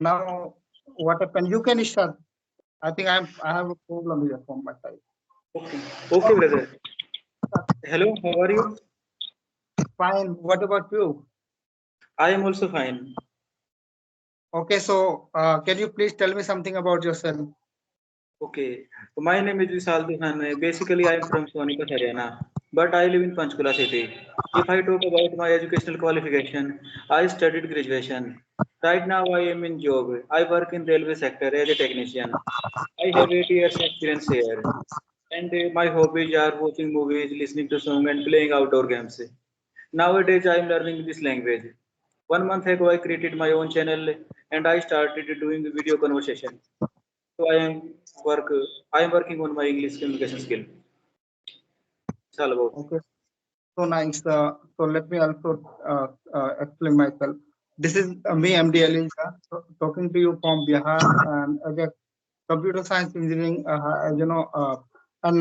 Now, what happened? You can start. I think I have a problem here from my side. Okay, okay, brother. Hello, how are you? Fine. What about you? I am also fine. Okay, so can you please tell me something about yourself? Okay, so my name is Vishal Dukhan. Basically, I am from Sonipat, Haryana, but I live in Panchkula city. If I talk about my educational qualification, I studied graduation. Right now, I am in job. I work in railway sector as a technician. I have 8 years experience here, and my hobbies are watching movies, listening to songs, and playing outdoor games. Nowadays, I am learning this language. 1 month ago, I created my own channel and I started doing video conversation. So work. I am working on my English communication skill. It's all about. Okay, so nice. So let me also explain myself. This is me, MD Ali Reza, talking to you from Bihar, and as a computer science engineering, and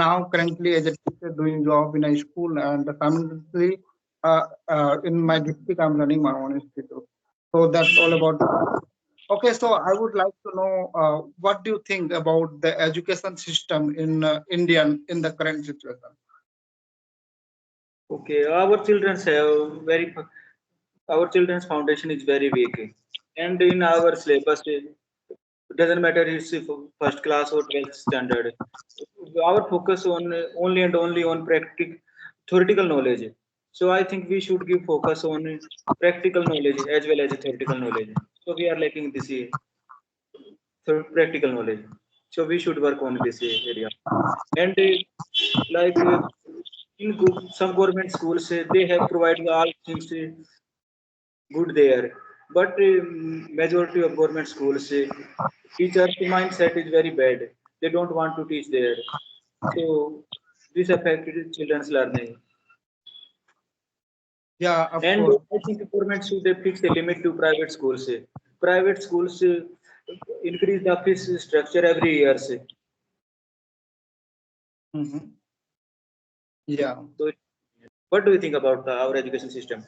now currently as a teacher doing job in a school, and simultaneously in my district I'm running my own institute. So that's all about. Okay, so I would like to know what do you think about the education system in India in the current situation? Okay, our children's foundation is very weak, and in our syllabus, it doesn't matter if it's first class or 12th standard. Our focus on only and only on theoretical knowledge. So I think we should give focus on practical knowledge as well as theoretical knowledge. So we are lacking this practical knowledge. So we should work on this area. And like in some government schools, they have provided all things good there. But majority of government schools, teachers' mindset is very bad. They don't want to teach there. So this affected children's learning. Yeah, of And course. I think government should fix a limit to private schools. Private schools increase the fees structure every year. Mhm. Yeah. So what do you think about our education system?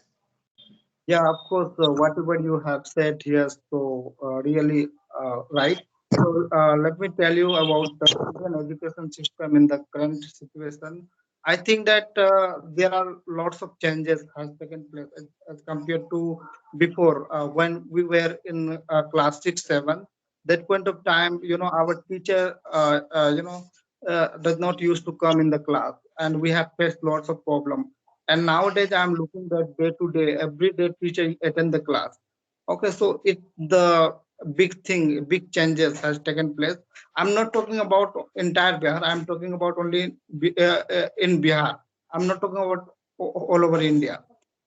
Yeah, of course, whatever you have said here, so really right. So let me tell you about the Indian education system in the current situation. I think that there are lots of changes has taken place as compared to before when we were in class 6, 7. That point of time, our teacher, does not used to come in the class, and we have faced lots of problem. And nowadays I'm looking that day to day every day teacher attend the class. Okay, so it the big changes has taken place. I'm not talking about entire Bihar, I'm talking about only in Bihar. I'm not talking about all over India.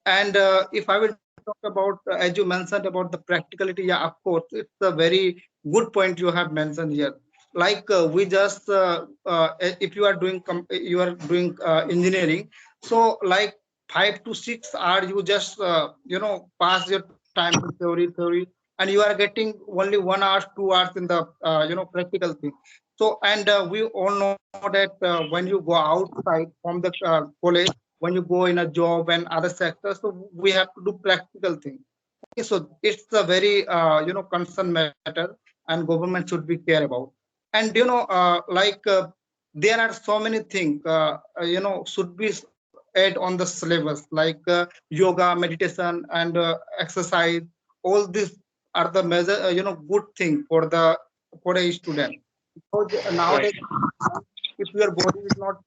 And if I will talk about as you mentioned about the practicality, yeah, of course it's a very good point you have mentioned here. Like we just if you are doing engineering, so like 5 to 6 hours you just pass your time in theory, and you are getting only 1 hour 2 hours in the practical thing. So and we all know that when you go outside from the college, when you go in a job and other sectors, so we have to do practical thing. Okay, so it's a very concern matter, and government should be care about. And there are so many things should be add on the syllabus, like yoga, meditation, and exercise. All these are the measure good thing for a student, because Right. nowadays if your body is not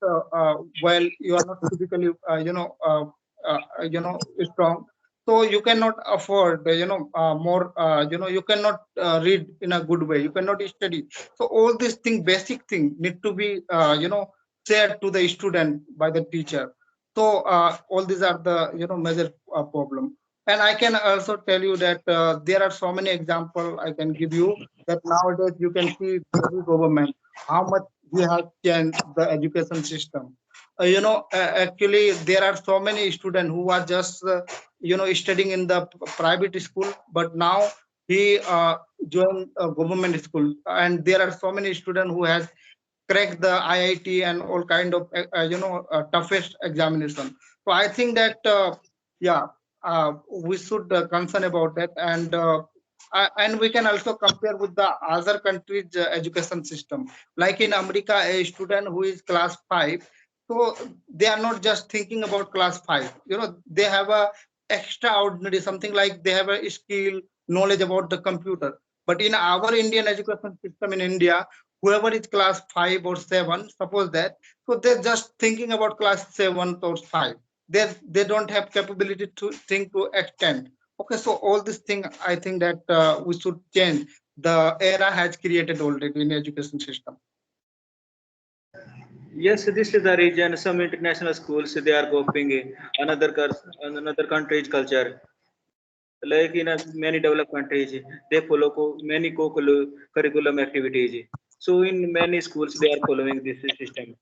well, you are not physically strong, so you cannot afford more you cannot read in a good way, you cannot study. So all these things, basic thing, need to be shared to the student by the teacher. So all these are the major problem. And I can also tell you that there are so many example I can give you, that nowadays you can see every government how much we have changed the education system. Actually, there are so many students who are just studying in the private school, but now he joined a government school, and there are so many students who has cracked the IIT and all kind of toughest examination. So I think that yeah, we should concern about that. And And we can also compare with the other countries' education system. Like in America, a student who is class 5, so they are not just thinking about class 5. They have a extraordinary something like they have a skill, knowledge about the computer. But in our Indian education system in India, whoever is class 5 or 7, suppose that, so they're just thinking about class 7 or 5. They don't have capability to think to extend. Okay, so all this thing, I think that we should change. The era has created already in education system. Yes, this is the region. Some international schools they are copying another country's culture. Like in many developed countries, they follow many co-curriculum activities. So in many schools, they are following this system.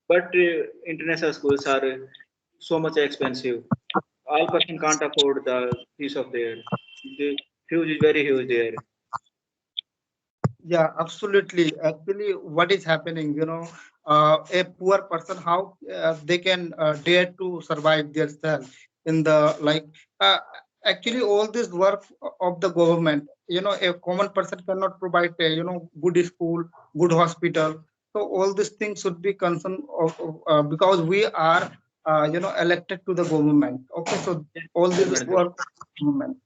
But international schools are so much expensive. All person can't afford the fees of there. The huge is very huge there. Yeah, absolutely. Actually, what is happening, a poor person, how they can dare to survive themselves in the like, uh, actually, all this work of the government, a common person cannot provide, good school, good hospital. So all these things should be concerned because we are, elected to the government. Okay, so all this Government. work, government,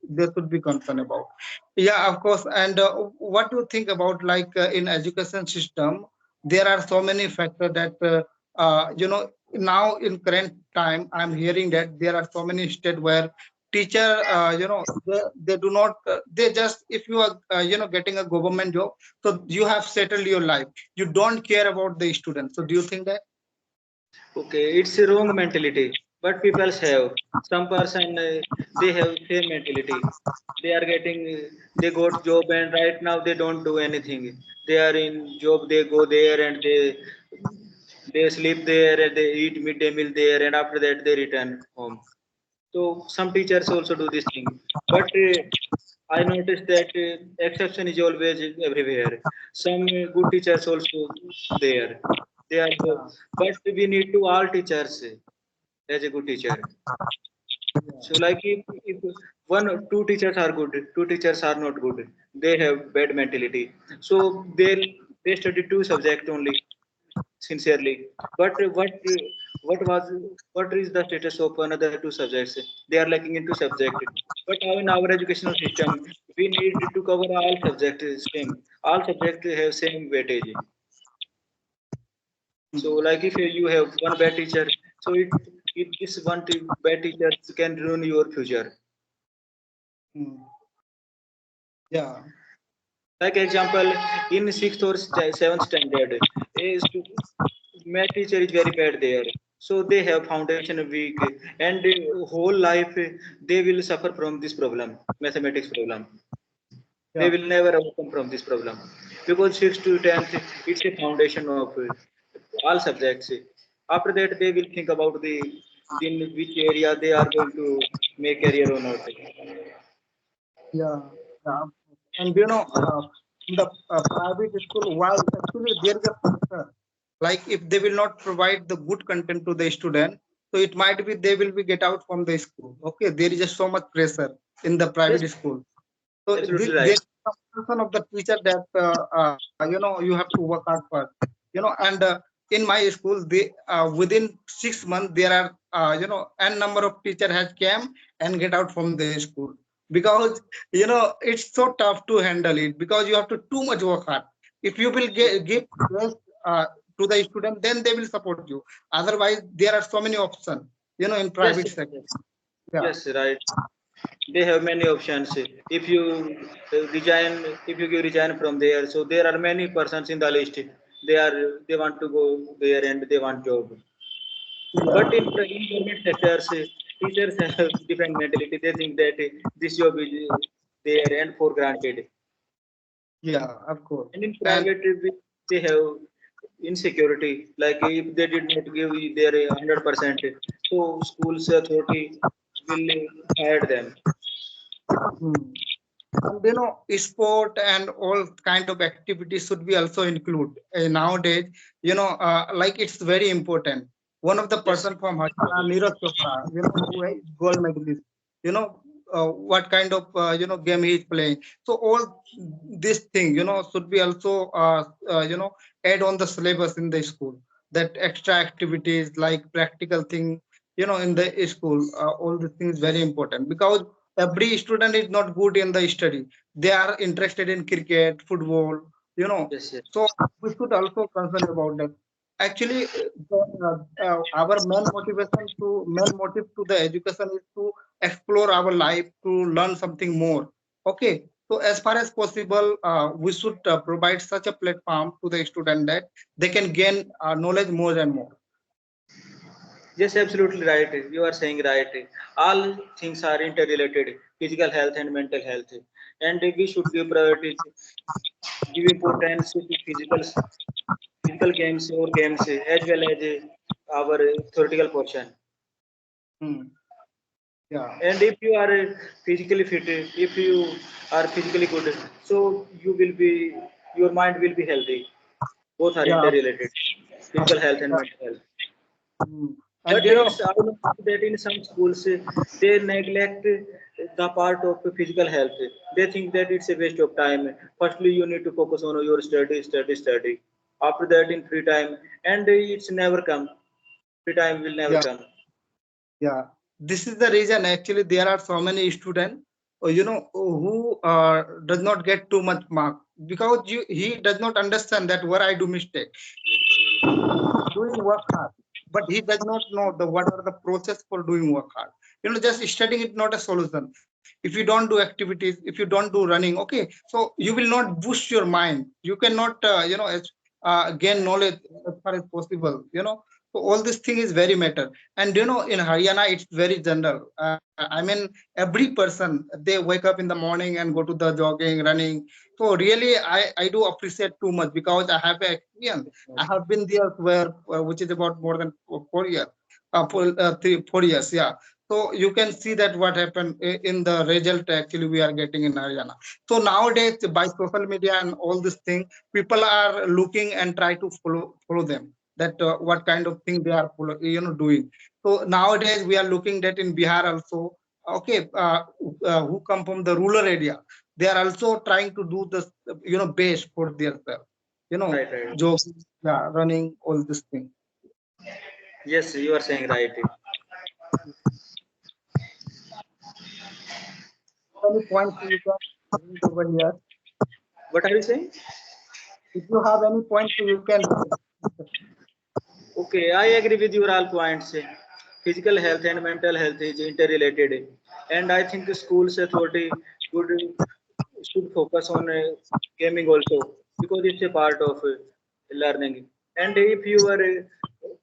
they should be concerned about. Yeah, of course. And what do you think about like in education system? There are so many factors that now in current time I'm hearing that there are so many states where teacher they do not they just if you are getting a government job, so you have settled your life. You don't care about the students. So do you think that? Okay, it's a wrong mentality. But people have some person they have same mentality. They are getting they got job and right now they don't do anything. They are in job. They go there and they sleep there and they eat midday meal there and after that they return home. So some teachers also do this thing. But I noticed that exception is always everywhere. Some good teachers also there. They are, Yeah, but we need to all teachers as a good teacher. So like if one or two teachers are good, two teachers are not good. They have bad mentality. So they study two subject only sincerely. But what is the status of another two subjects? They are lacking into subject. But now in our educational system, we need to cover all subjects same. All subjects have same weightage. So like if you have one bad teacher, so it this bad teacher can ruin your future. mm, yeah, Like example, in sixth or seventh standard, math teacher is very bad there. So they have foundation weak and whole life they will suffer from this problem, mathematics problem. They yeah, will never overcome from this problem because sixth to tenth it's a foundation of all subjects. After that, they will think about the in which area they are going to make career or not. yeah, yeah. And in the private school, while actually there is a pressure, like if they will not provide the good content to the student, so it might be they will be get out from the school. Okay, there is just so much pressure in the Yes, private school. So absolutely right. there is some person of the teacher that you have to work hard for. And in my school, they within 6 months there are n number of teacher has came and get out from the school because it's so tough to handle it because you have to too much work hard. If you will give best to the student, then they will support you. Otherwise, there are so many options. In Yes, private sector. yes, Yeah. yes, right. They have many options. If you if you give resign from there, so there are many persons in the list. They want to go there and they want job. But Yeah. in government sectors, teachers have different mentality. They think that this job is there and for granted. Yeah. Of course. And in And private, they have insecurity. Like if they did not give their 100%, so schools authority will hire them. hmm. And sport and all kind of activities should be also include nowadays. Like it's very important. One of the Yes. person from Haryana, Neeraj Chopra, who is gold medalist. You know, what kind of game he is playing. So all this thing should be also add on the syllabus in the school, that extra activities like practical thing in the school. All the things very important, because every student is not good in the study. They are interested in cricket, football, Yes, yes. so we should also concern about that. Actually, our main motive to the education is to explore our life, to learn something more. Okay, so as far as possible, we should provide such a platform to the student that they can gain knowledge more and more. Yes, absolutely right. You are saying right. All things are interrelated, physical health and mental health. And we should give priority, give importance to physical games or games as well as our theoretical portion. Hmm. Yeah, And if you are physically fit, if you are physically good, so you will be, your mind will be healthy. Both are yeah, interrelated, physical health and yeah. mental health. Hmm. And But it's I know that in some schools they neglect the part of physical health. They think that it's a waste of time. Firstly, you need to focus on your study, study, study. After that, in free time, and it's never come. Free time will never yeah, come. yeah. This is the reason actually there are so many students, who does not get too much mark, because he does not understand that where I do mistake. Doing work hard, but he does not know the what are the process for doing work hard. Just studying is not a solution. If you don't do activities, if you don't do running, okay, so you will not boost your mind. You cannot, gain knowledge as far as possible. So all this thing is very matter. And in Haryana, it's very general. I mean, every person, they wake up in the morning and go to the jogging, running. So really, I do appreciate too much, because I have a experience. I have been there where, which is about more than 4 years, 4 years, yeah. So you can see that what happened in the result actually we are getting in Haryana. So nowadays, by social media and all this thing, people are looking and try to follow them. That what kind of thing they are doing. So nowadays we are looking that in Bihar also. Okay, who come from the rural area, they are also trying to do this, best for themselves. You know, Right, right. jogging, yeah, running, all this thing. Yes, you are saying right. Any points you can raise over here? What are you saying? If you have any points, you can raise. Okay, I agree with your all points. Physical health and mental health is interrelated, and I think the schools authority would should focus on gaming also, because it's a part of learning. And if your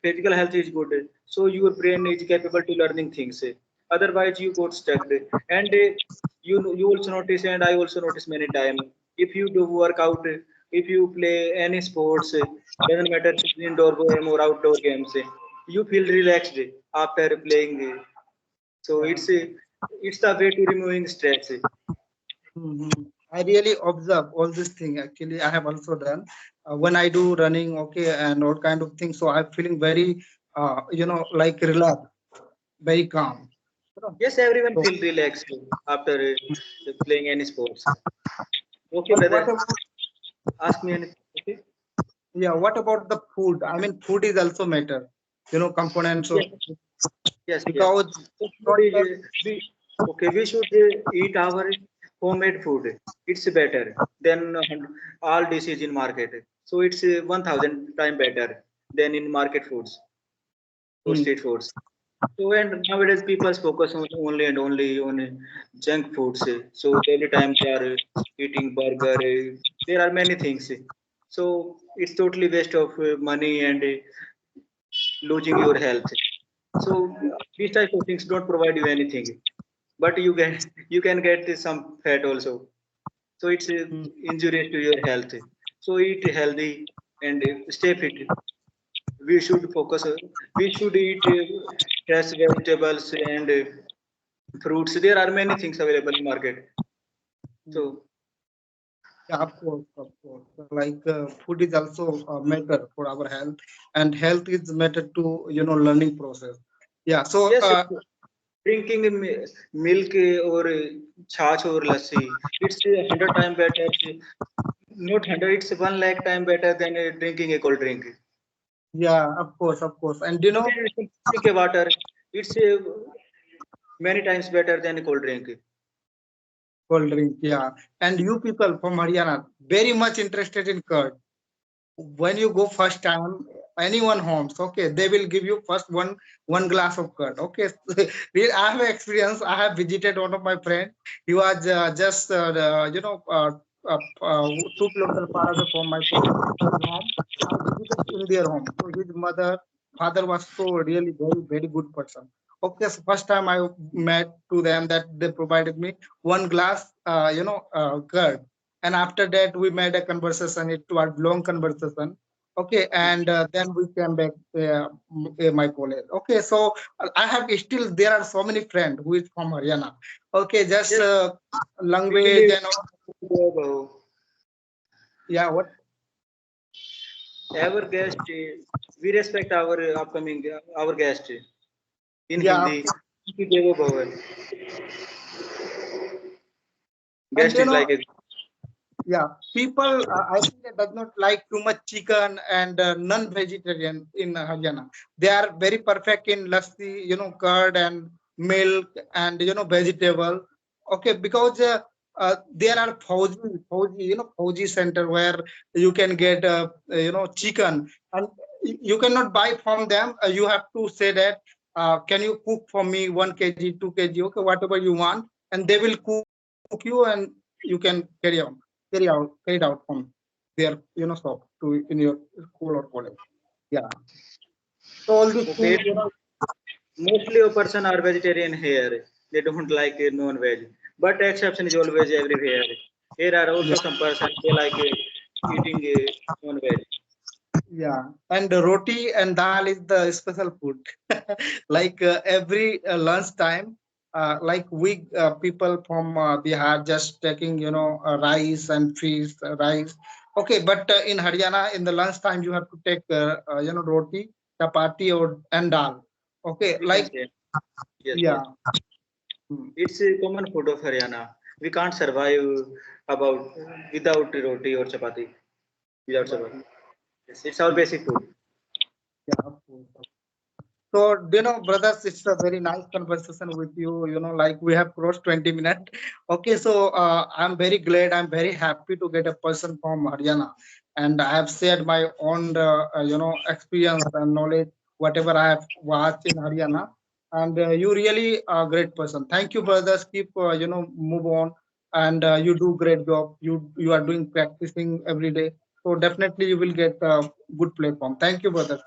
physical health is good, so your brain is capable to learning things. Otherwise, you got stuck. And you also notice, and I also notice many times, if you do workout, if you play any sports, doesn't matter if it's indoor game or outdoor games, you feel relaxed after playing. So Yeah. it's the way to removing stress. Mhm. I really observe all this thing. Actually, I have also done when I do running, okay, and all kind of things. So I'm feeling very, like relaxed, very calm. You know? Yes, everyone So, feel relaxed after playing any sports. Okay, but what brother, about, ask me anything. Okay. yeah, what about the food? I mean, food is also matter. Components of Yes, yes, yes. because So food not is we okay. We should eat our homemade food. It's better than all dishes in market. So it's 1,000 time better than in market foods or mm, street foods. So and nowadays people focus on only and only on junk foods. So every time they are eating burger, there are many things. So it's totally waste of money and losing your health. So these type of things don't provide you anything, but you can get some fat also. So it's mm, injurious to your health. So eat healthy and stay fit. We should focus. We should eat fresh vegetables and fruits. There are many things available in market. mm. So Yeah, of course, of course. Like food is also matter for our health, and health is matter to learning process. Yeah. So yes, drinking milk or chach or lassi, it's 100 times better. Not 100, it's 1 lakh time better than drinking a cold drink. Yeah, of course. And Even drink a water, it's many times better than a cold drink. cold drink, yeah. And you people from Haryana, very much interested in curd. When you go first time, anyone homes, okay, they will give you first one glass of curd. Okay, I have experience. I have visited one of my friend. He was just 2 kilometers far away from my home. I visited in their home. So his father was so really very good person. Okay, so first time I met to them that they provided me one glass, curd, and after that we made a conversation. It was long conversation. Okay, and then we came back, my college. Okay, so I have still, there are so many friends who is from Haryana. Okay, just Yes, we language believe and all. Yeah, what? our guest, we respect our upcoming our guest in Yeah, Hindi. Devo Bhavan. and Guest is like a yeah, people, I think they does not like too much chicken and non-vegetarian in Haryana. They are very perfect in lassi, curd and milk and vegetable. Okay, because there are Fauji center where you can get chicken, and you cannot buy from them. You have to say that, can you cook for me 1 kg, 2 kg, okay, whatever you want, and they will cook you, and you can carry it out from their shop to in your school or college. Yeah. So all these okay. things, Mostly a person are vegetarian here. They don't like non-veg. But exception is always everywhere. Here are yeah, also some person they like eating non-veg. yeah. And the roti and dal is the special food. Like every lunch time, like we people from Bihar just taking rice and fish, rice. Okay, but in Haryana in the lunch time you have to take roti, chapati or and dal. Okay, We can like, say yes, yes. yeah. Hmm. It's a common food of Haryana. We can't survive about without roti or chapati. Without chapati. Right. Yes, it's our basic food. Yeah, of course. So, brothers, it's a very nice conversation with you. Like we have crossed 20 minutes. Okay, so I'm very glad. I'm very happy to get a person from Haryana, and I have shared my own, experience and knowledge, whatever I have watched in Haryana. And you really a great person. Thank you, brothers. Keep, move on, and you do great job. You are doing practicing every day. So definitely you will get a good platform. Thank you, brother.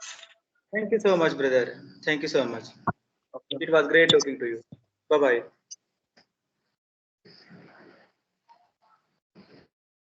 Thank you so much, brother. Thank you so much. Okay. It was great talking to you. Bye bye.